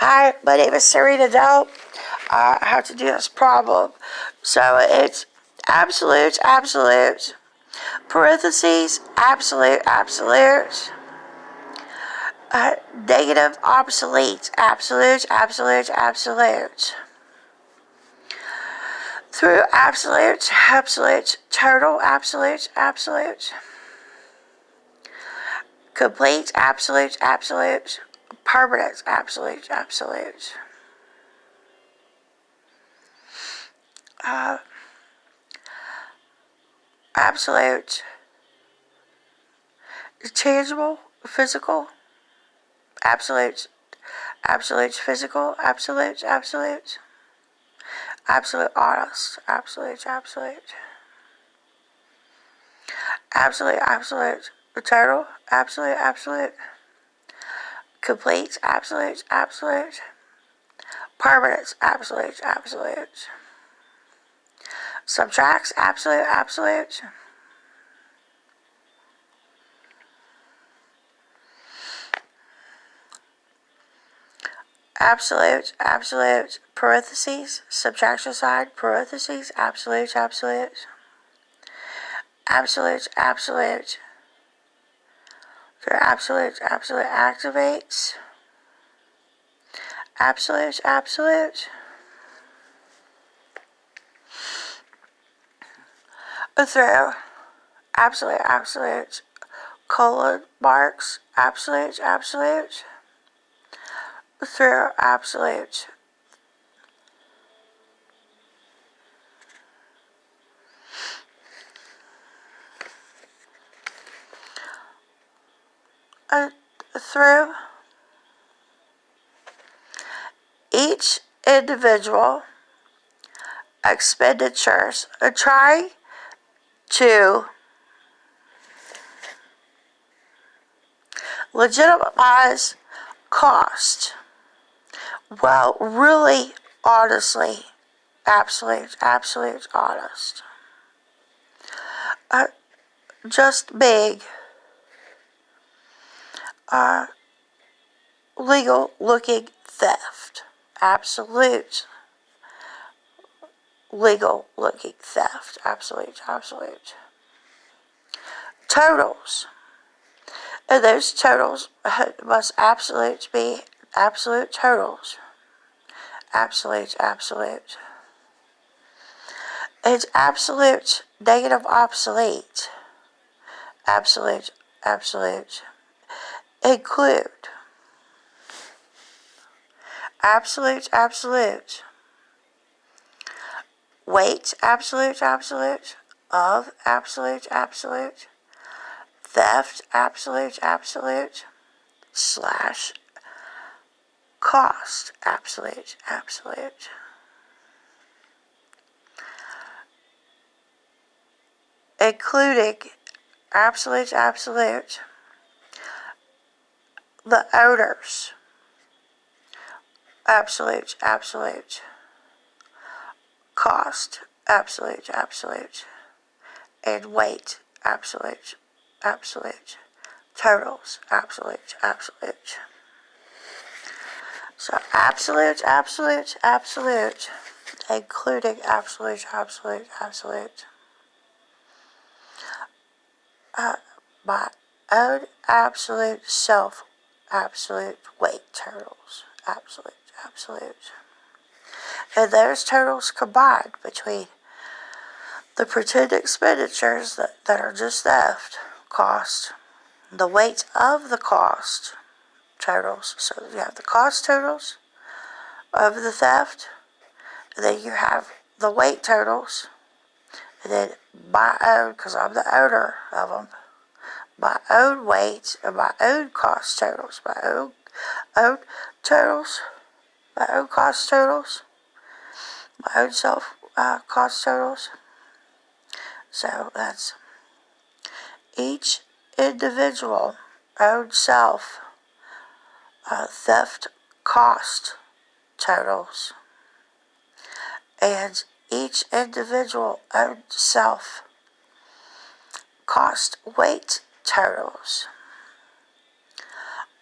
Hi, my name is Serena Dell. I have to do this problem. So it's absolute, parentheses, absolute, negative, obsolete, absolute, through absolute, total, absolute, complete, absolute, permanent, absolute, absolute, tangible, physical, absolute, physical, absolute, honest, absolute, total, absolute, complete, absolute, permanent, absolute, subtracts, absolute, parentheses, subtraction sign, parentheses, absolute, for absolute, activates, absolute, through, absolute, colon marks, absolute, through, absolute, through each individual expenditures, try to legitimize cost. Well, really, honestly, absolute, honest. Just big, legal looking theft. Absolute legal looking theft. Absolute. Totals. And those totals must absolute be absolute totals. Absolute. It's absolute negative obsolete. Absolute. Include. Absolute. Weight, absolute. Of, absolute. Theft, absolute. Slash. Cost, absolute. Including, absolute. The owners, absolute. Cost, absolute. And weight, absolute. Totals, absolute. So absolute, including absolute. My own absolute self, absolute weight totals, absolute. And those totals combined between the pretend expenditures that are just theft, cost, the weight of the cost totals. So you have the cost totals of the theft, and then you have the weight totals, and then my own, because I'm the owner of them, my own weight and my own cost totals, my own totals, my own cost totals, my own self cost totals. So that's each individual own self theft cost totals, and each individual own self cost weight totals,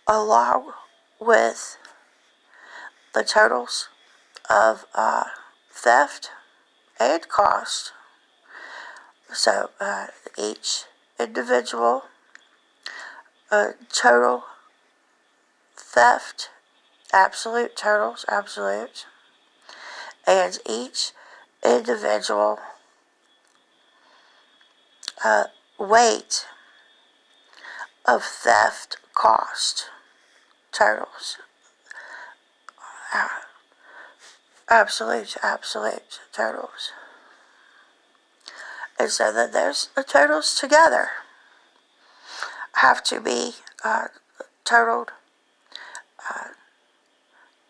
along with the totals of theft and cost. So each individual total theft, absolute totals, absolute, and each individual weight of theft cost totals. Absolute totals. And so that there's the totals together have to be totaled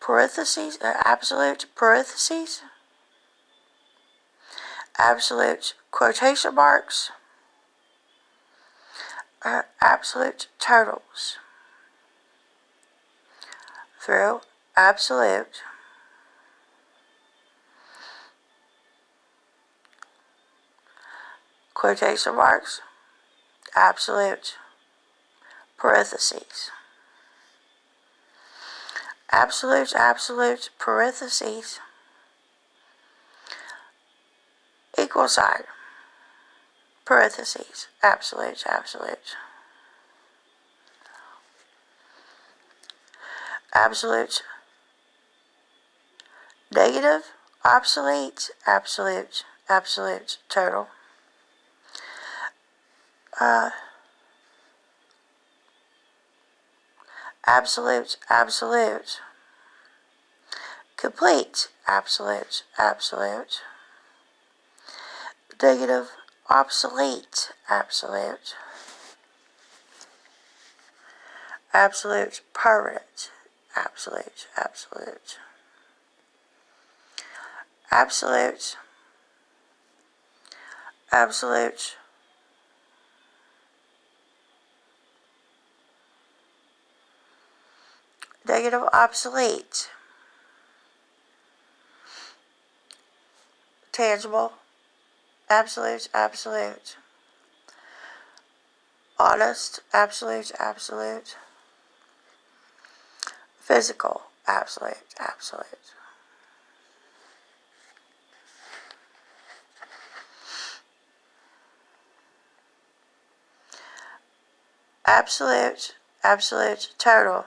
parentheses, absolute parentheses, absolute quotation marks, absolute totals through absolute quotation marks, absolute parentheses, absolute parentheses, equal sign, parentheses, absolute, negative, obsolete, absolute total, absolute, complete, absolute, negative, obsolete, absolute permanent, absolute, negative, obsolete, tangible, absolute, honest, absolute, physical, absolute, absolute, total,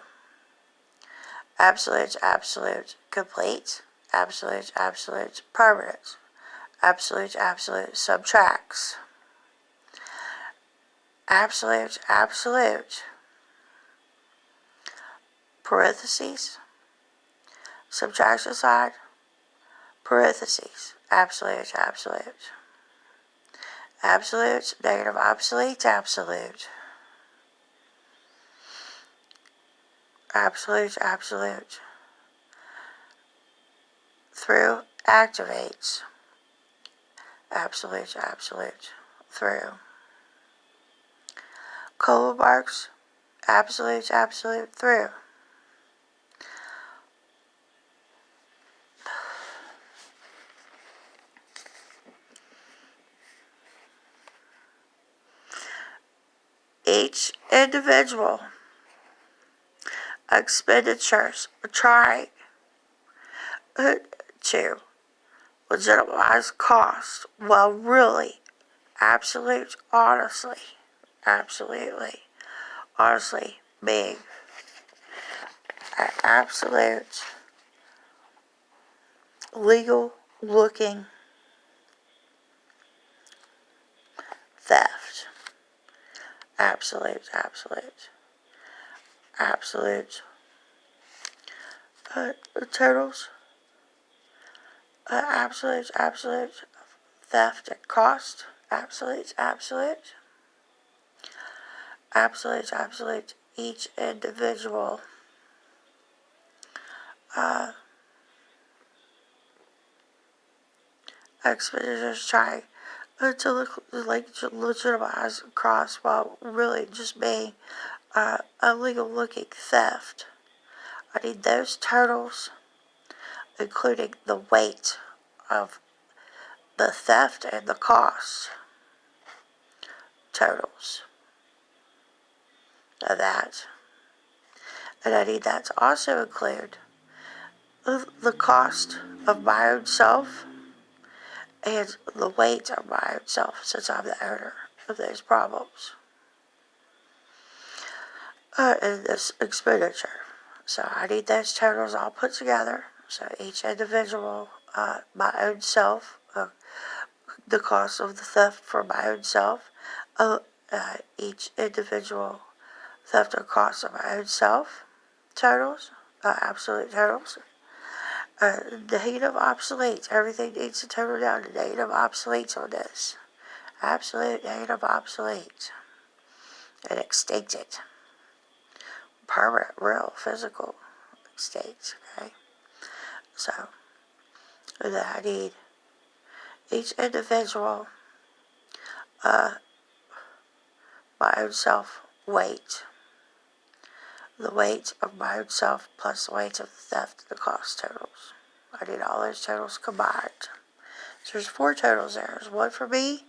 absolute, complete, absolute, permanent, absolute, subtracts, absolute, parentheses, subtraction sign, parentheses, absolute, negative, obsolete, absolute, through activates, absolute, through, colon marks, absolute, through, each individual expenditures trying to legitimize cost while really honestly being an absolute legal looking theft. Absolute totals, absolute theft at cost, absolute each individual expenditures trying to legitimize cost while really just being a legal looking theft. I need those totals, including the weight of the theft and the cost totals of that. And I need that to also include the cost of my own self and the weight of my own self, since I'm the owner of those problems in this expenditure. So I need those totals all put together. So each individual, my own self, the cost of the theft for my own self, each individual theft or cost of my own self, totals, absolute totals. Negative obsoletes, everything needs to total down to negative obsoletes on this. Absolute negative obsolete. And extincted. Permanent, real, physical extinct, okay? So, then I need each individual, my own self weight. The weight of my own self plus the weight of the theft and the cost totals. I need all those totals combined. So there's 4 totals there. There's 1 for me,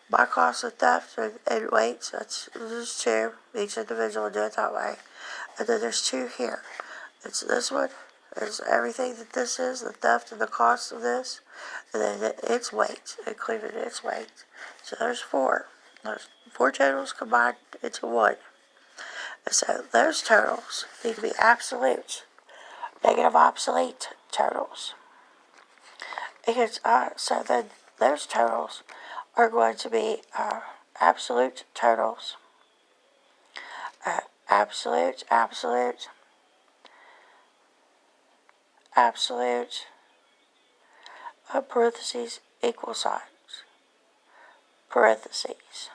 my cost of theft and weight. So there's 2. Each individual will do it that way. And then there's 2 here. It's this one. There's everything that this is, the theft and the cost of this. And then its weight, including its weight. So there's 4. There's 4 totals combined into 1. And so those totals need to be absolute, negative obsolete totals. And so then those totals are going to be absolute totals. Absolute, parentheses, equal signs, parentheses.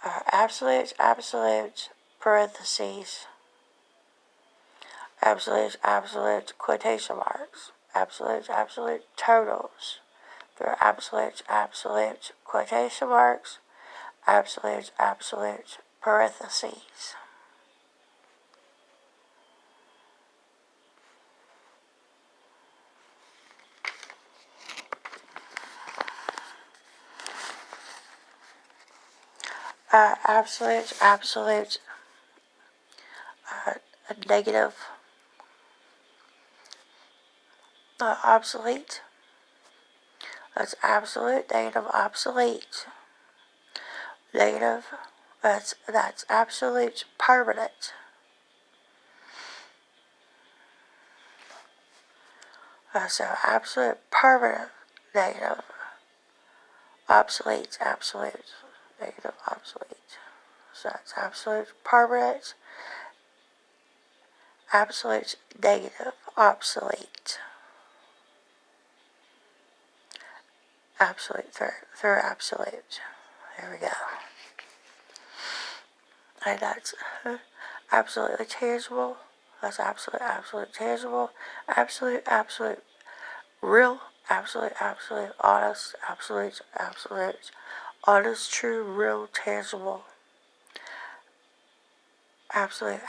Absolute, parentheses, absolute, quotation marks, absolute, totals. There are absolute, quotation marks, absolute, parentheses. Absolute, negative, obsolete. That's absolute, negative, obsolete. Negative, that's absolute, permanent. So absolute, permanent, negative, obsolete, negative, obsolete. So that's absolute, permanent, absolute, negative, obsolete. Absolute through absolute. There we go. And that's absolutely tangible. That's absolute tangible. Absolute, real, absolute, honest, absolute, honest, true, real, tangible. Absolute,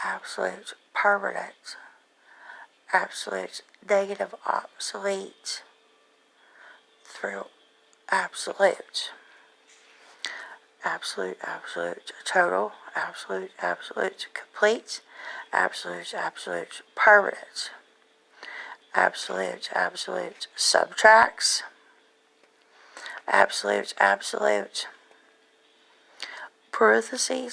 permanent. Absolute, negative, obsolete. Through absolute. Absolute, total. Absolute, complete. Absolute, permanent. Absolute, subtracts. Absolute, parentheses.